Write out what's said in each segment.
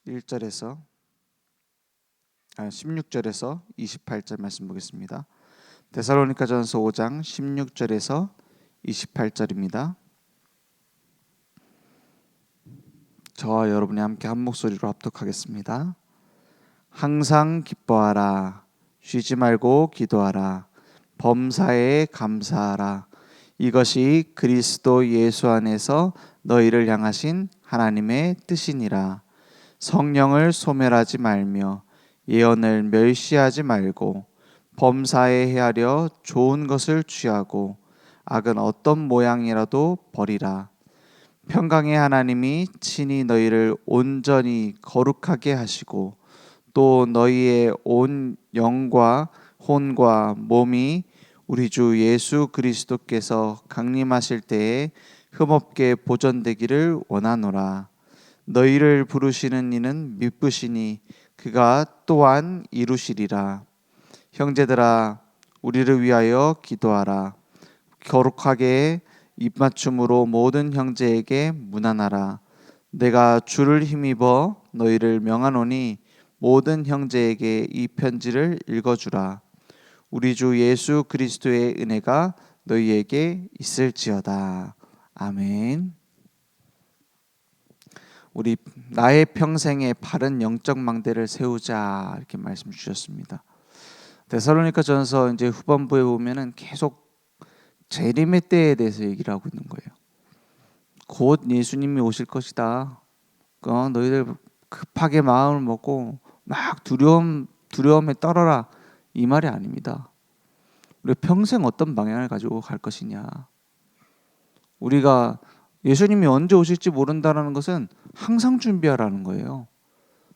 1절에서 16절에서 28절 말씀 보겠습니다. 데살로니가전서 5장 16절에서 28절입니다. 저와 여러분이 함께 한 목소리로 합독하겠습니다. 항상 기뻐하라. 쉬지 말고 기도하라. 범사에 감사하라. 이것이 그리스도 예수 안에서 너희를 향하신 하나님의 뜻이니라. 성령을 소멸하지 말며 예언을 멸시하지 말고 범사에 헤아려 좋은 것을 취하고 악은 어떤 모양이라도 버리라. 평강의 하나님이 친히 너희를 온전히 거룩하게 하시고 또 너희의 온 영과 혼과 몸이 우리 주 예수 그리스도께서 강림하실 때에 흠없게 보존되기를 원하노라. 너희를 부르시는 이는 미쁘시니 그가 또한 이루시리라. 형제들아, 우리를 위하여 기도하라. 거룩하게 입맞춤으로 모든 형제에게 문안하라. 내가 주를 힘입어 너희를 명하노니 모든 형제에게 이 편지를 읽어주라. 우리 주 예수 그리스도의 은혜가 너희에게 있을지어다. 아멘. 우리 나의 평생에 바른 영적 망대를 세우자 이렇게 말씀 주셨습니다. 데살로니가전서 이제 후반부에 보면은 계속 재림의 때에 대해서 얘기를 하고 있는 거예요. 곧 예수님이 오실 것이다. 너희들 급하게 마음을 먹고 막 두려움에 떨어라 이 말이 아닙니다. 우리 평생 어떤 방향을 가지고 갈 것이냐. 우리가 예수님이 언제 오실지 모른다는 것은 항상 준비하라는 거예요.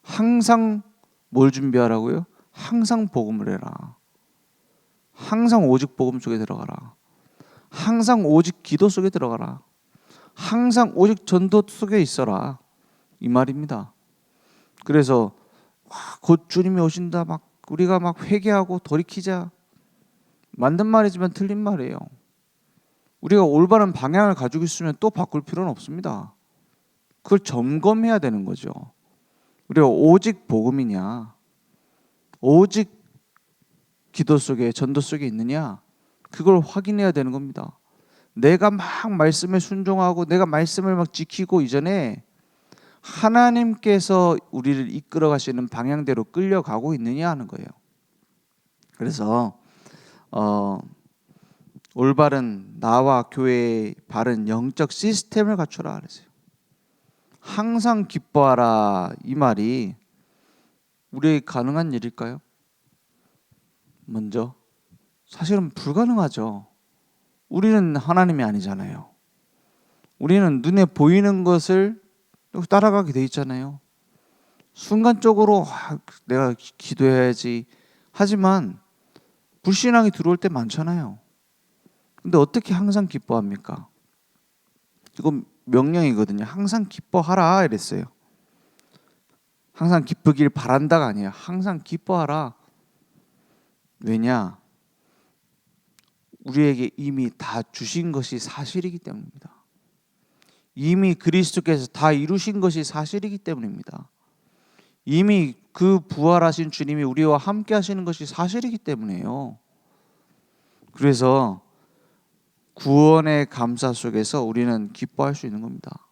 항상 뭘 준비하라고요? 항상 복음을 해라. 항상 오직 복음 속에 들어가라. 항상 오직 기도 속에 들어가라. 항상 오직 전도 속에 있어라. 이 말입니다. 그래서 곧 주님이 오신다 막 우리가 막 회개하고 돌이키자. 맞는 말이지만 틀린 말이에요. 우리가 올바른 방향을 가지고 있으면 또 바꿀 필요는 없습니다. 그걸 점검해야 되는 거죠. 우리가 오직 복음이냐, 오직 기도 속에 전도 속에 있느냐, 그걸 확인해야 되는 겁니다. 내가 막 말씀에 순종하고 내가 말씀을 막 지키고 이전에 하나님께서 우리를 이끌어 가시는 방향대로 끌려가고 있느냐 하는 거예요. 그래서 올바른 나와 교회의 바른 영적 시스템을 갖추라 그랬어요. 항상 기뻐하라 이 말이 우리에게 가능한 일일까요? 먼저 사실은 불가능하죠. 우리는 하나님이 아니잖아요. 우리는 눈에 보이는 것을 따라가게 돼 있잖아요. 순간적으로 내가 기도해야지 하지만 불신앙이 들어올 때 많잖아요. 근데 어떻게 항상 기뻐합니까? 이건 명령이거든요. 항상 기뻐하라 이랬어요. 항상 기쁘길 바란다가 아니에요. 항상 기뻐하라. 왜냐? 우리에게 이미 다 주신 것이 사실이기 때문입니다. 이미 그리스도께서 다 이루신 것이 사실이기 때문입니다. 이미 그 부활하신 주님이 우리와 함께 하시는 것이 사실이기 때문에요. 그래서 구원의 감사 속에서 우리는 기뻐할 수 있는 겁니다.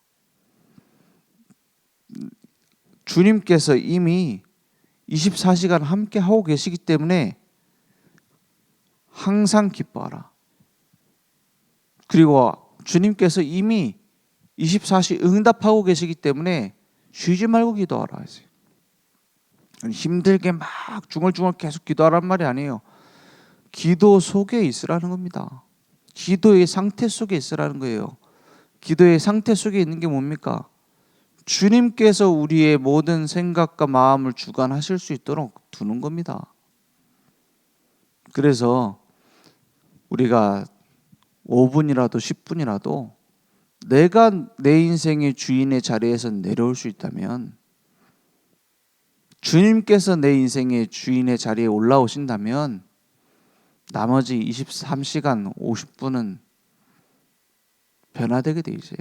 주님께서 이미 24시간 함께 하고 계시기 때문에 항상 기뻐하라. 그리고 주님께서 이미 24시 응답하고 계시기 때문에 쉬지 말고 기도하라 했어요. 힘들게 막 중얼중얼 계속 기도하란 말이 아니에요. 기도 속에 있으라는 겁니다. 기도의 상태 속에 있으라는 거예요. 기도의 상태 속에 있는 게 뭡니까? 주님께서 우리의 모든 생각과 마음을 주관하실 수 있도록 두는 겁니다. 그래서 우리가 5분이라도 10분이라도 내가 내 인생의 주인의 자리에서 내려올 수 있다면, 주님께서 내 인생의 주인의 자리에 올라오신다면 나머지 23시간 50분은 변화되게 돼 있어요.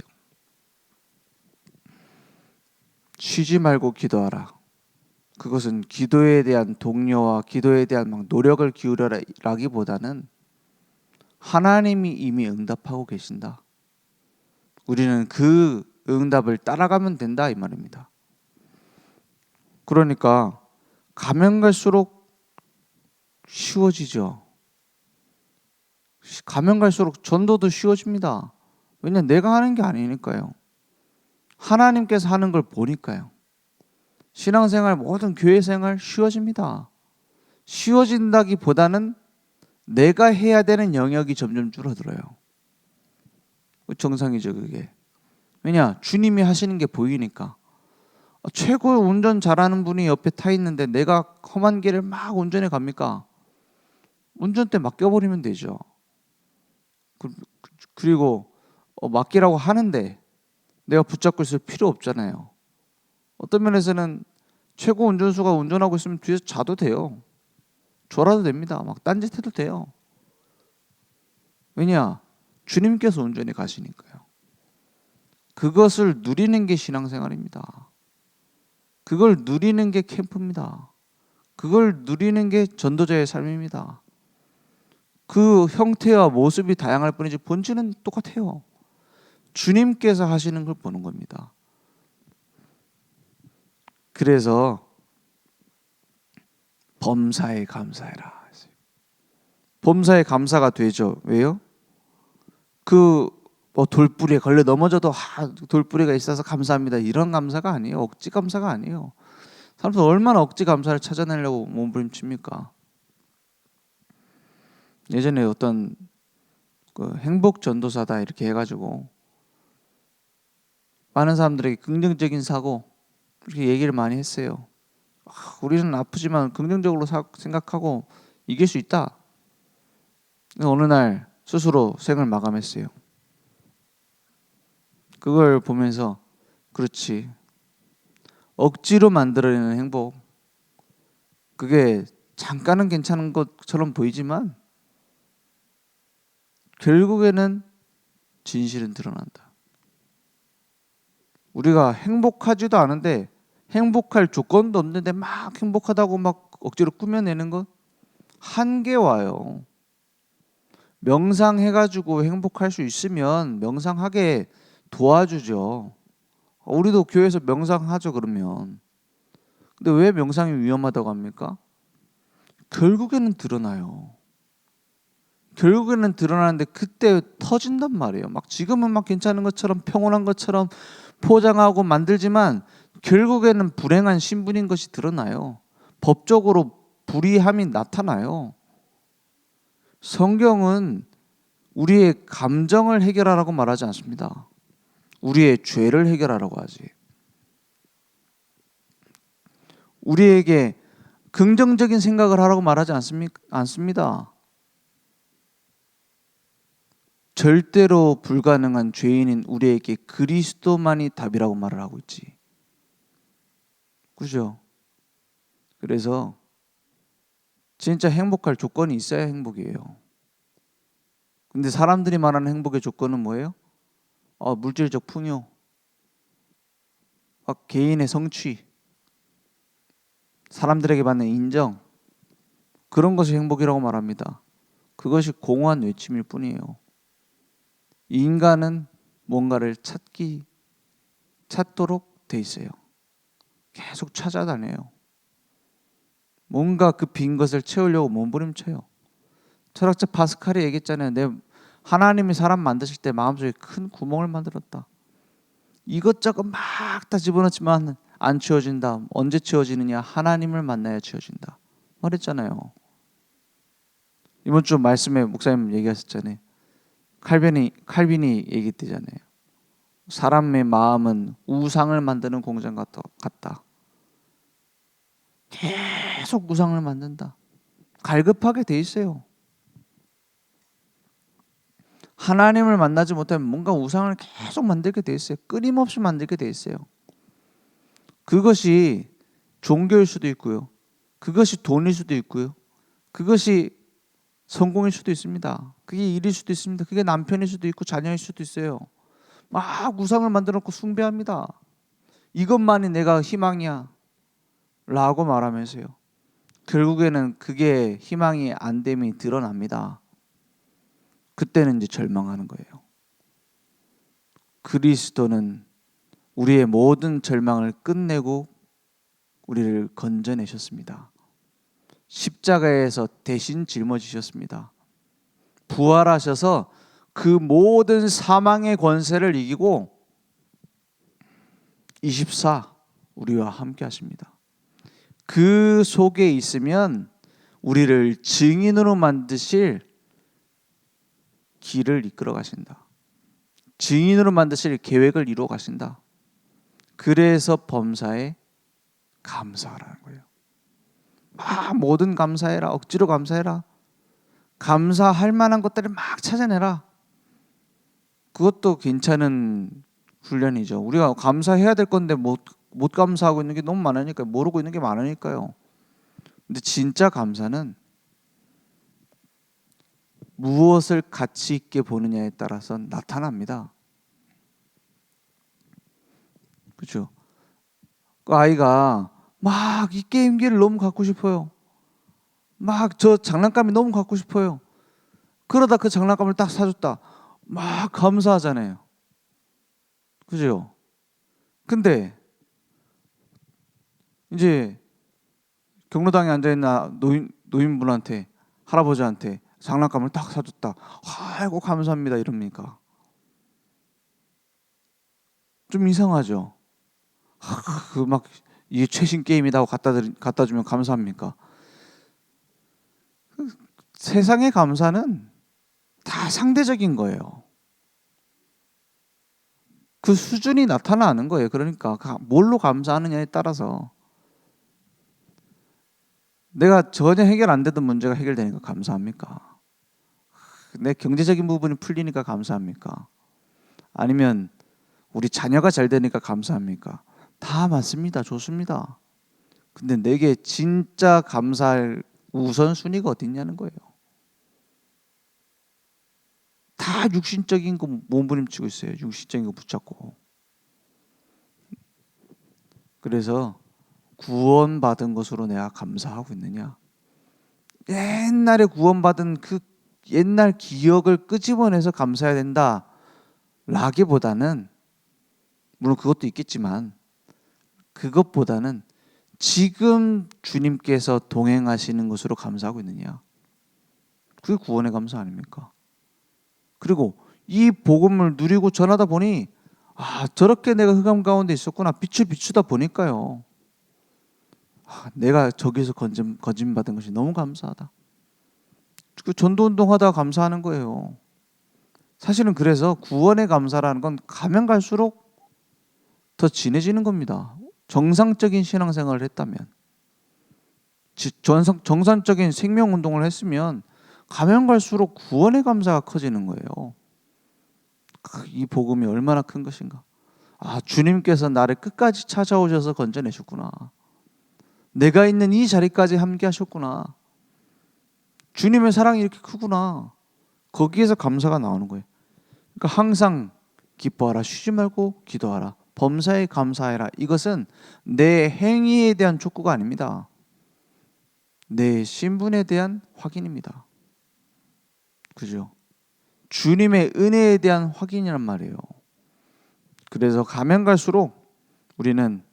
쉬지 말고 기도하라. 그것은 기도에 대한 동료와 기도에 대한 막 노력을 기울여라기보다는 하나님이 이미 응답하고 계신다. 우리는 그 응답을 따라가면 된다 이 말입니다. 그러니까 가면 갈수록 쉬워지죠. 가면 갈수록 전도도 쉬워집니다. 왜냐하면 내가 하는 게 아니니까요. 하나님께서 하는 걸 보니까요. 신앙생활 모든 교회생활 쉬워집니다. 쉬워진다기보다는 내가 해야 되는 영역이 점점 줄어들어요. 정상이죠 그게. 왜냐? 주님이 하시는 게 보이니까. 최고 운전 잘하는 분이 옆에 타 있는데 내가 험한 길을 막 운전해 갑니까? 운전대 맡겨버리면 되죠. 그리고 맡기라고 하는데 내가 붙잡고 있을 필요 없잖아요. 어떤 면에서는 최고 운전수가 운전하고 있으면 뒤에서 자도 돼요. 졸아도 됩니다. 막 딴짓해도 돼요. 왜냐? 주님께서 운전해 가시니까요. 그것을 누리는 게 신앙생활입니다. 그걸 누리는 게 캠프입니다. 그걸 누리는 게 전도자의 삶입니다. 그 형태와 모습이 다양할 뿐이지 본질은 똑같아요. 주님께서 하시는 걸 보는 겁니다. 그래서 범사에 감사해라. 범사에 감사가 되죠. 왜요? 돌뿌리에 걸려 넘어져도 돌뿌리가 있어서 감사합니다. 이런 감사가 아니에요. 억지 감사가 아니에요. 사람들 얼마나 억지 감사를 찾아내려고 몸부림칩니까? 예전에 어떤 행복 전도사다 이렇게 해가지고 많은 사람들에게 긍정적인 사고 그렇게 얘기를 많이 했어요. 우리는 아프지만 긍정적으로 생각하고 이길 수 있다. 어느 날 스스로 생을 마감했어요. 그걸 보면서 그렇지. 억지로 만들어내는 행복. 그게 잠깐은 괜찮은 것처럼 보이지만 결국에는 진실은 드러난다. 우리가 행복하지도 않은데 행복할 조건도 없는데 막 행복하다고 막 억지로 꾸며내는 것 한계 와요. 명상해가지고 행복할 수 있으면 명상하게 도와주죠. 우리도 교회에서 명상하죠 그러면. 근데 왜 명상이 위험하다고 합니까? 결국에는 드러나요. 결국에는 드러나는데 그때 터진단 말이에요. 막 지금은 막 괜찮은 것처럼 평온한 것처럼 포장하고 만들지만 결국에는 불행한 신분인 것이 드러나요. 법적으로 불의함이 나타나요. 성경은 우리의 감정을 해결하라고 말하지 않습니다. 우리의 죄를 해결하라고 하지. 우리에게 긍정적인 생각을 하라고 말하지 않습니다. 절대로 불가능한 죄인인 우리에게 그리스도만이 답이라고 말을 하고 있지. 그죠? 그래서 진짜 행복할 조건이 있어야 행복이에요. 근데 사람들이 말하는 행복의 조건은 뭐예요? 물질적 풍요, 개인의 성취, 사람들에게 받는 인정, 그런 것이 행복이라고 말합니다. 그것이 공허한 외침일 뿐이에요. 인간은 뭔가를 찾도록 돼 있어요. 계속 찾아다녀요. 뭔가 그 빈 것을 채우려고 몸부림쳐요. 철학자 파스칼이 얘기했잖아요. 하나님이 사람 만드실 때 마음속에 큰 구멍을 만들었다. 이것저것 막 다 집어넣지만 안 채워진다. 언제 채워지느냐? 하나님을 만나야 채워진다. 말했잖아요. 이번 주 말씀에 목사님 얘기하셨잖아요. 칼빈이 얘기했잖아요. 사람의 마음은 우상을 만드는 공장 같다. 계속 우상을 만든다. 갈급하게 돼 있어요. 하나님을 만나지 못하면 뭔가 우상을 계속 만들게 돼 있어요. 끊임없이 만들게 돼 있어요. 그것이 종교일 수도 있고요. 그것이 돈일 수도 있고요. 그것이 성공일 수도 있습니다. 그게 일일 수도 있습니다. 그게 남편일 수도 있고 자녀일 수도 있어요. 막 우상을 만들어 놓고 숭배합니다. 이것만이 내가 희망이야 라고 말하면서요, 결국에는 그게 희망이 안 됨이 드러납니다. 그때는 이제 절망하는 거예요. 그리스도는 우리의 모든 절망을 끝내고 우리를 건져내셨습니다. 십자가에서 대신 짊어지셨습니다. 부활하셔서 그 모든 사망의 권세를 이기고 24 우리와 함께 하십니다. 그 속에 있으면 우리를 증인으로 만드실 길을 이끌어 가신다. 증인으로 만드실 계획을 이루어 가신다. 그래서 범사에 감사하라는 거예요. 뭐든 감사해라. 억지로 감사해라. 감사할 만한 것들을 막 찾아내라. 그것도 괜찮은 훈련이죠. 우리가 감사해야 될 건데 못 감사하고 있는 게 너무 많으니까, 모르고 있는 게 많으니까요. 근데 진짜 감사는 무엇을 가치 있게 보느냐에 따라서 나타납니다. 그렇죠? 그 아이가 막 이 게임기를 너무 갖고 싶어요. 막 저 장난감이 너무 갖고 싶어요. 그러다 그 장난감을 딱 사줬다. 막 감사하잖아요. 그죠? 근데 이제 경로당에 앉아있는 노인분한테, 할아버지한테 장난감을 딱 사줬다. 아이고 감사합니다 이럽니까? 좀 이상하죠? 그 막 이게 최신 게임이라고 갖다 주면 감사합니까? 세상의 감사는 다 상대적인 거예요. 그 수준이 나타나는 거예요. 그러니까 뭘로 감사하느냐에 따라서, 내가 전혀 해결 안 되던 문제가 해결되니까 감사합니까? 내 경제적인 부분이 풀리니까 감사합니까? 아니면 우리 자녀가 잘 되니까 감사합니까? 다 맞습니다. 좋습니다. 근데 내게 진짜 감사할 우선순위가 어디 있냐는 거예요. 다 육신적인 거 몸부림치고 있어요. 육신적인 거 붙잡고. 그래서 구원받은 것으로 내가 감사하고 있느냐? 옛날에 구원받은 그 옛날 기억을 끄집어내서 감사해야 된다 라기보다는, 물론 그것도 있겠지만 그것보다는 지금 주님께서 동행하시는 것으로 감사하고 있느냐? 그게 구원의 감사 아닙니까? 그리고 이 복음을 누리고 전하다 보니 저렇게 내가 흑암 가운데 있었구나. 빛을 비추다 보니까요, 내가 저기서 건짐받은 것이 너무 감사하다. 그 전도운동 하다가 감사하는 거예요. 사실은 그래서 구원의 감사라는 건 가면 갈수록 더 진해지는 겁니다. 정상적인 신앙생활을 했다면, 정상적인 생명운동을 했으면 가면 갈수록 구원의 감사가 커지는 거예요. 이 복음이 얼마나 큰 것인가. 주님께서 나를 끝까지 찾아오셔서 건져내셨구나. 내가 있는 이 자리까지 함께 하셨구나. 주님의 사랑이 이렇게 크구나. 거기에서 감사가 나오는 거예요. 그러니까 항상 기뻐하라, 쉬지 말고 기도하라, 범사에 감사해라. 이것은 내 행위에 대한 촉구가 아닙니다. 내 신분에 대한 확인입니다. 그죠? 주님의 은혜에 대한 확인이란 말이에요. 그래서 가면 갈수록 우리는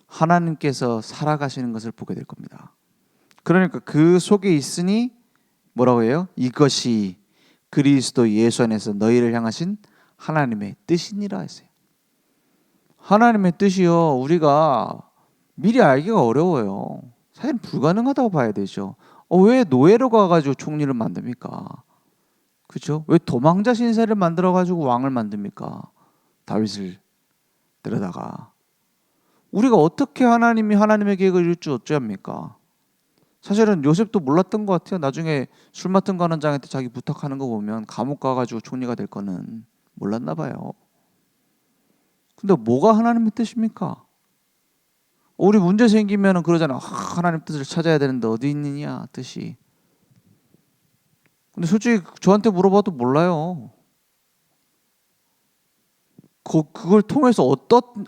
하나님께서 살아가시는 것을 보게 될 겁니다. 그러니까 그 속에 있으니 뭐라고 해요? 이것이 그리스도 예수 안에서 너희를 향하신 하나님의 뜻이니라 했어요. 하나님의 뜻이요, 우리가 미리 알기가 어려워요. 사실 불가능하다고 봐야 되죠. 왜 노예로 가가지고 총리를 만듭니까? 그렇죠? 왜 도망자 신세를 만들어가지고 왕을 만듭니까? 다윗을 데려다가. 우리가 어떻게 하나님이 하나님의 계획을 이룰 줄 어찌합니까? 사실은 요셉도 몰랐던 것 같아요. 나중에 술 맡은 관원장한테 자기 부탁하는 거 보면 감옥 가가지고 총리가 될 거는 몰랐나 봐요. 근데 뭐가 하나님의 뜻입니까? 우리 문제 생기면 그러잖아. 하나님 뜻을 찾아야 되는데 어디 있느냐 뜻이. 근데 솔직히 저한테 물어봐도 몰라요. 그걸 통해서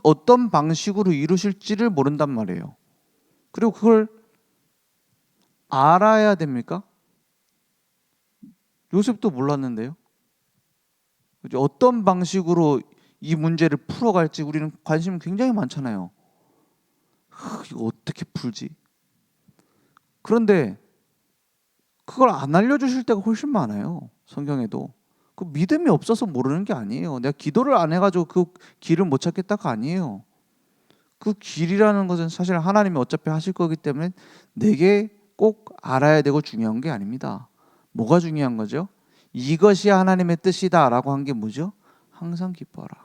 어떤 방식으로 이루실지를 모른단 말이에요. 그리고 그걸 알아야 됩니까? 요셉도 몰랐는데요. 어떤 방식으로 이 문제를 풀어갈지 우리는 관심이 굉장히 많잖아요. 이거 어떻게 풀지? 그런데 그걸 안 알려주실 때가 훨씬 많아요. 성경에도. 그 믿음이 없어서 모르는 게 아니에요. 내가 기도를 안 해가지고 그 길을 못 찾겠다가 아니에요. 그 길이라는 것은 사실 하나님이 어차피 하실 거기 때문에 내게 꼭 알아야 되고 중요한 게 아닙니다. 뭐가 중요한 거죠? 이것이 하나님의 뜻이다라고 한 게 뭐죠? 항상 기뻐하라.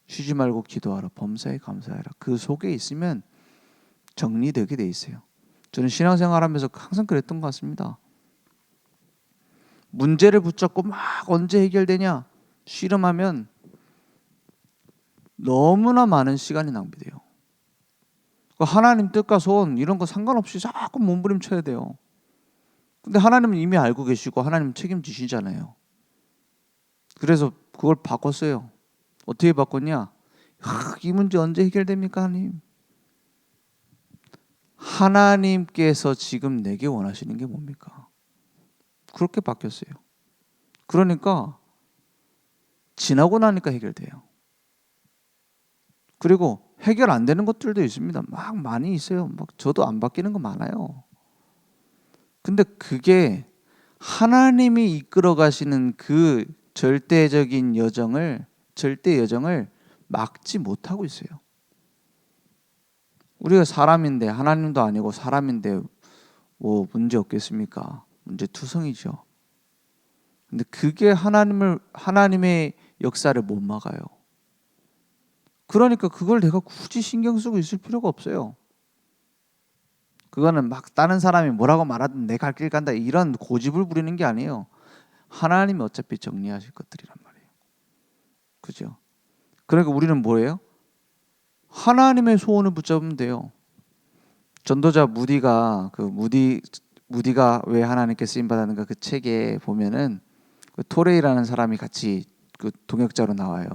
쉬지 말고 기도하라. 범사에 감사하라. 그 속에 있으면 정리되게 돼 있어요. 저는 신앙생활하면서 항상 그랬던 것 같습니다. 문제를 붙잡고 막 언제 해결되냐 씨름하면 너무나 많은 시간이 낭비돼요. 하나님 뜻과 소원 이런 거 상관없이 자꾸 몸부림쳐야 돼요. 근데 하나님은 이미 알고 계시고 하나님 책임지시잖아요. 그래서 그걸 바꿨어요. 어떻게 바꿨냐? 이 문제 언제 해결됩니까, 하나님? 하나님께서 지금 내게 원하시는 게 뭡니까? 그렇게 바뀌었어요. 그러니까 지나고 나니까 해결돼요. 그리고 해결 안 되는 것들도 있습니다. 막 많이 있어요. 막 저도 안 바뀌는 거 많아요. 근데 그게 하나님이 이끌어 가시는 그 절대 여정을 막지 못하고 있어요. 우리가 사람인데 하나님도 아니고 사람인데 뭐 문제 없겠습니까? 문제 투성이죠. 근데 그게 하나님의 역사를 못 막아요. 그러니까 그걸 내가 굳이 신경 쓰고 있을 필요가 없어요. 그거는 막 다른 사람이 뭐라고 말하든 내 갈 길 간다 이런 고집을 부리는 게 아니에요. 하나님이 어차피 정리하실 것들이란 말이에요. 그죠? 그러니까 우리는 뭐예요? 하나님의 소원을 붙잡으면 돼요. 전도자 무디가 왜 하나님께 쓰임 받았는가 그 책에 보면은 그 토레이라는 사람이 같이 그 동역자로 나와요.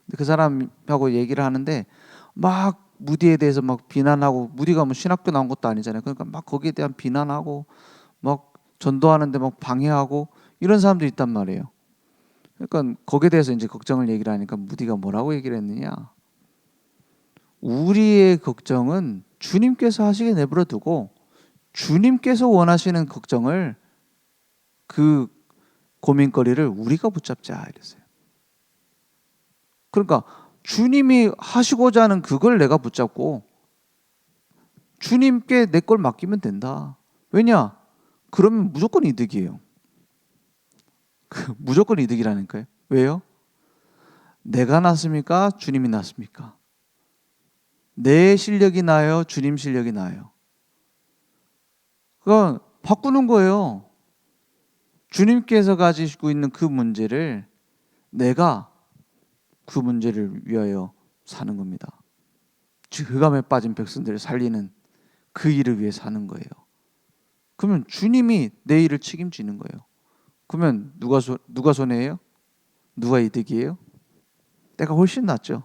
근데 그 사람하고 얘기를 하는데 막 무디에 대해서 막 비난하고 무디가 뭐 신학교 나온 것도 아니잖아요. 그러니까 막 거기에 대한 비난하고 막 전도하는데 막 방해하고 이런 사람들이 있단 말이에요. 그러니까 거기에 대해서 이제 걱정을 얘기를 하니까 무디가 뭐라고 얘기를 했느냐? 우리의 걱정은 주님께서 하시게 내버려 두고 주님께서 원하시는 걱정을 그 고민거리를 우리가 붙잡자 이랬어요. 그러니까 주님이 하시고자 하는 그걸 내가 붙잡고 주님께 내 걸 맡기면 된다. 왜냐? 그러면 무조건 이득이에요. 무조건 이득이라니까요. 왜요? 내가 낫습니까? 주님이 낫습니까? 내 실력이 나아요? 주님 실력이 나아요? 그건 바꾸는 거예요. 주님께서 가지고 있는 그 문제를 내가 그 문제를 위하여 사는 겁니다. 흑암에 빠진 백성들을 살리는 그 일을 위해 사는 거예요. 그러면 주님이 내 일을 책임지는 거예요. 그러면 누가 손해예요? 누가 이득이에요? 내가 훨씬 낫죠.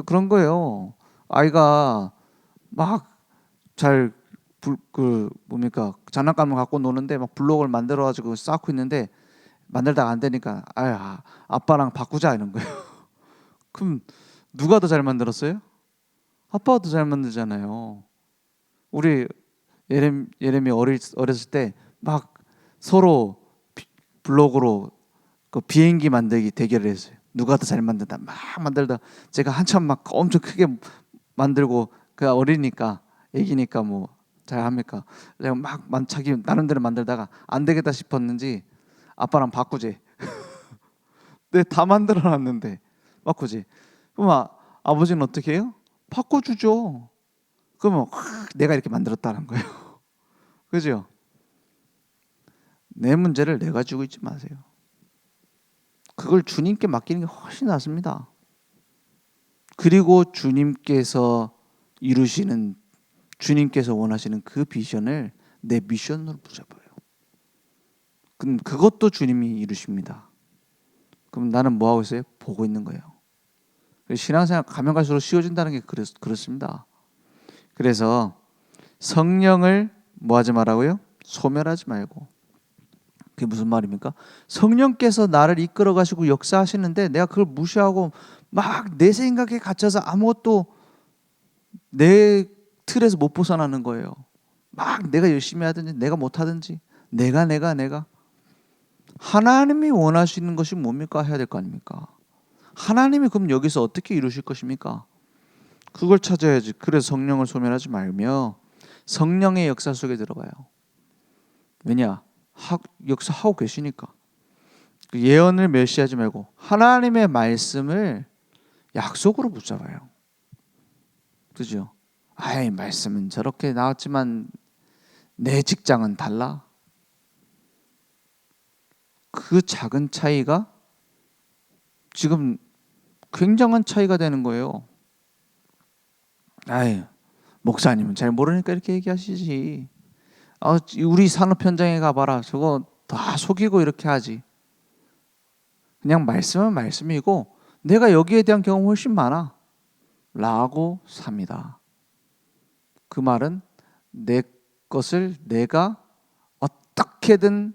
그런 거예요. 아이가 막 잘 뭡니까 장난감을 갖고 노는데 막 블록을 만들어 가지고 쌓고 있는데 만들다가 안 되니까 아빠랑 바꾸자 이런 거예요. 그럼 누가 더 잘 만들었어요? 아빠가 더 잘 만들잖아요. 우리 예렘이 어렸을 때 막 서로 블록으로 그 비행기 만들기 대결을 했어요. 누가 더 잘 만든다. 막 만들다 제가 한참 막 엄청 크게 만들고 그 어리니까 애기니까 뭐 잘합니까? 제가 막 자기 나름대로 만들다가 안 되겠다 싶었는지 아빠랑 바꾸지. 네, 다 만들어놨는데 바꾸지. 그럼 아버지는 어떻게 해요? 바꿔주죠. 그러면 내가 이렇게 만들었다는 거예요. 그죠? 내 문제를 내가 쥐고 있지 마세요. 그걸 주님께 맡기는 게 훨씬 낫습니다. 그리고 주님께서 원하시는 그 비전을 내 미션으로 붙잡아요. 그럼 그것도 주님이 이루십니다. 그럼 나는 뭐 하고 있어요? 보고 있는 거예요. 신앙생활 가면 갈수록 쉬워진다는 게 그렇습니다. 그래서 성령을 뭐 하지 말라고요? 소멸하지 말고. 그게 무슨 말입니까? 성령께서 나를 이끌어 가시고 역사하시는데 내가 그걸 무시하고 막 내 생각에 갇혀서 아무것도 내 틀에서 못 벗어나는 거예요. 막 내가 열심히 하든지 내가 못하든지 내가 하나님이 원하시는 것이 뭡니까? 해야 될 거 아닙니까? 하나님이 그럼 여기서 어떻게 이루실 것입니까? 그걸 찾아야지. 그래서 성령을 소멸하지 말며 성령의 역사 속에 들어가요. 왜냐? 역사하고 계시니까. 그 예언을 멸시하지 말고 하나님의 말씀을 약속으로 붙잡아요. 그죠? 아이, 말씀은 저렇게 나왔지만 내 직장은 달라. 그 작은 차이가 지금 굉장한 차이가 되는 거예요. 아이, 목사님은 잘 모르니까 이렇게 얘기하시지. 우리 산업 현장에 가봐라. 저거 다 속이고 이렇게 하지. 그냥 말씀은 말씀이고 내가 여기에 대한 경험 훨씬 많아 라고 삽니다. 그 말은 내 것을 내가 어떻게든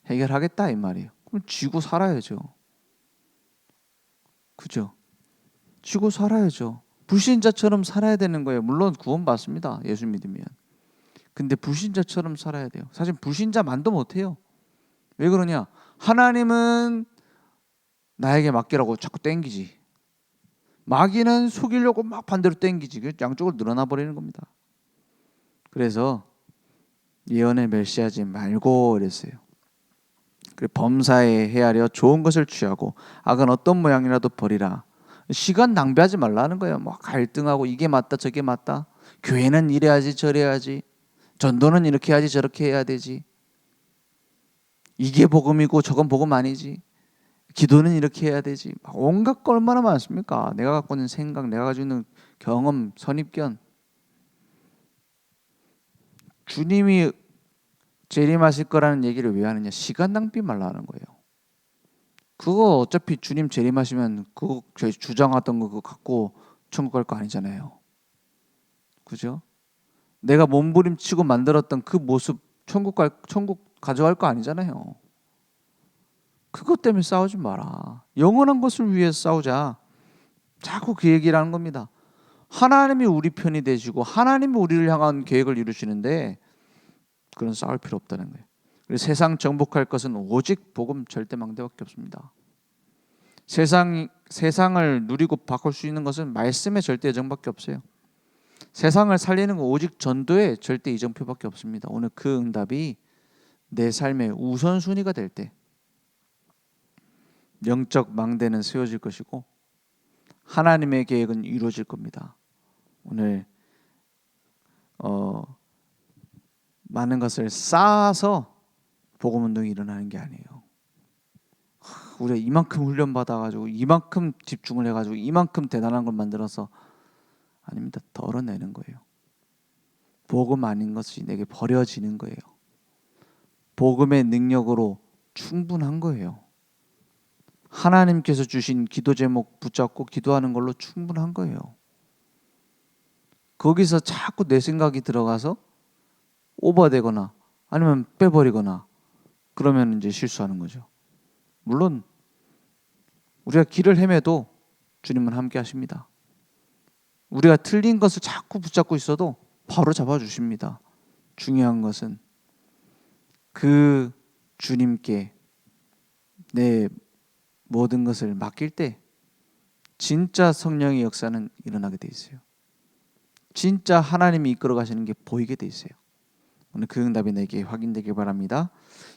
해결하겠다 이 말이에요. 그럼 쥐고 살아야죠. 그죠? 쥐고 살아야죠. 불신자처럼 살아야 되는 거예요. 물론 구원받습니다. 예수 믿으면. 근데 불신자처럼 살아야 돼요. 사실 불신자만도 못해요. 왜 그러냐? 하나님은 나에게 맡기라고 자꾸 땡기지. 마귀는 속이려고 막 반대로 땡기지. 양쪽으로 늘어나 버리는 겁니다. 그래서 예언을 멸시하지 말고 그랬어요. 그리고 범사에 헤아려 좋은 것을 취하고 악은 어떤 모양이라도 버리라. 시간 낭비하지 말라는 거예요. 뭐 갈등하고 이게 맞다 저게 맞다. 교회는 이래야지 저래야지. 전도는 이렇게 해야지 저렇게 해야 되지. 이게 복음이고 저건 복음 아니지. 기도는 이렇게 해야 되지. 온갖 거 얼마나 많습니까? 내가 갖고 있는 생각, 내가 가지고 있는 경험, 선입견. 주님이 재림하실 거라는 얘기를 왜 하느냐? 시간 낭비 말라는 거예요. 그거 어차피 주님 재림하시면 그거 저희 주장하던 거 그거 갖고 천국 갈 거 아니잖아요. 그죠? 내가 몸부림치고 만들었던 그 모습 천국 가져갈 거 아니잖아요. 그것 때문에 싸우지 마라. 영원한 것을 위해서 싸우자. 자꾸 그 얘기를 하는 겁니다. 하나님이 우리 편이 되시고 하나님이 우리를 향한 계획을 이루시는데 그런 싸울 필요 없다는 거예요. 그래서 세상 정복할 것은 오직 복음 절대망대밖에 없습니다. 세상을 누리고 바꿀 수 있는 것은 말씀의 절대 예정밖에 없어요. 세상을 살리는 건 오직 전도의 절대 이정표밖에 없습니다. 오늘 그 응답이 내 삶의 우선순위가 될 때 영적 망대는 세워질 것이고 하나님의 계획은 이루어질 겁니다. 오늘 많은 것을 쌓아서 복음 운동이 일어나는 게 아니에요. 우리가 이만큼 훈련 받아가지고 이만큼 집중을 해가지고 이만큼 대단한 걸 만들어서 아닙니다. 덜어내는 거예요. 복음 아닌 것이 내게 버려지는 거예요. 복음의 능력으로 충분한 거예요. 하나님께서 주신 기도 제목 붙잡고 기도하는 걸로 충분한 거예요. 거기서 자꾸 내 생각이 들어가서 오버되거나 아니면 빼버리거나 그러면 이제 실수하는 거죠. 물론 우리가 길을 헤매도 주님은 함께 하십니다. 우리가 틀린 것을 자꾸 붙잡고 있어도 바로 잡아주십니다. 중요한 것은 그 주님께 내 모든 것을 맡길 때 진짜 성령의 역사는 일어나게 돼 있어요. 진짜 하나님이 이끌어 가시는 게 보이게 돼 있어요. 오늘 그 응답이 내게 확인되길 바랍니다.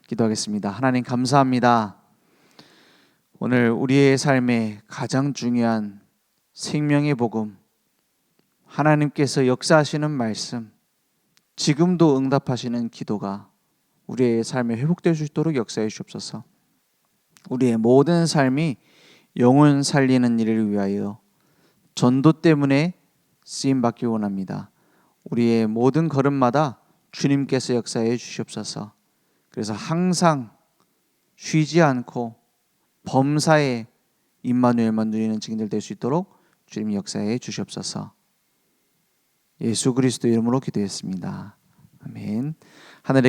기도하겠습니다. 하나님 감사합니다. 오늘 우리의 삶에 가장 중요한 생명의 복음, 하나님께서 역사하시는 말씀, 지금도 응답하시는 기도가 우리의 삶에 회복될 수 있도록 역사해 주옵소서. 우리의 모든 삶이 영혼 살리는 일을 위하여 전도 때문에 쓰임 받기 원합니다. 우리의 모든 걸음마다 주님께서 역사해 주시옵소서. 그래서 항상 쉬지 않고 범사에 임마누엘만 누리는 증인들 될 수 있도록 주님 역사해 주시옵소서. 예수 그리스도 이름으로 기도했습니다. 아멘. 하늘의